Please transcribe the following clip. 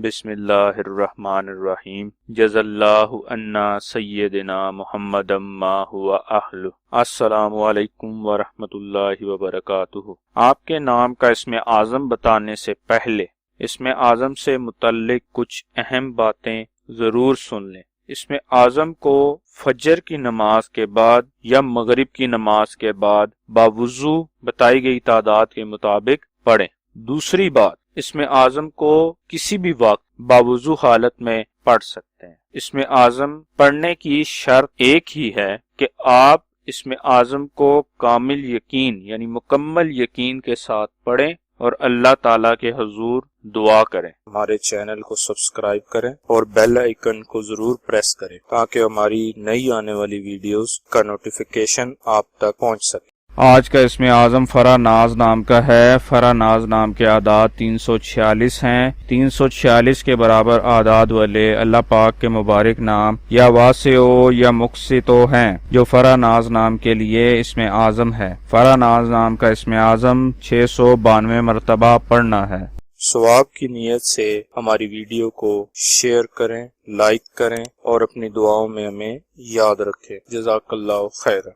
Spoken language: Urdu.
بسم اللہ الرحمن الرحیم جز اللہ عنا سیدنا محمد ما ہوا اہل۔ السلام علیکم ورحمۃ اللہ وبرکاتہ۔ آپ کے نام کا اسم اعظم بتانے سے پہلے اسم اعظم سے متعلق کچھ اہم باتیں ضرور سن لیں۔ اسم اعظم کو فجر کی نماز کے بعد یا مغرب کی نماز کے بعد باوضو بتائی گئی تعداد کے مطابق پڑھیں۔ دوسری بات، اسم اعظم کو کسی بھی وقت باوضو حالت میں پڑھ سکتے ہیں۔ اسم اعظم پڑھنے کی شرط ایک ہی ہے کہ آپ اسم اعظم کو کامل یقین یعنی مکمل یقین کے ساتھ پڑھیں اور اللہ تعالیٰ کے حضور دعا کریں۔ ہمارے چینل کو سبسکرائب کریں اور بیل آئیکن کو ضرور پریس کریں تاکہ ہماری نئی آنے والی ویڈیوز کا نوٹیفیکیشن آپ تک پہنچ سکے۔ آج کا اسم اعظم فراناز نام کا ہے۔ فراناز نام کے اعداد 346 ہیں۔ 346 کے برابر اعداد والے اللہ پاک کے مبارک نام یا واسعو یا مقسطو ہیں جو فراناز نام کے لیے اسم اعظم ہے۔ فراناز نام کا اسم اعظم 692 مرتبہ پڑھنا ہے۔ ثواب کی نیت سے ہماری ویڈیو کو شیئر کریں، لائک کریں اور اپنی دعاؤں میں ہمیں یاد رکھیں۔ جزاک اللہ خیر۔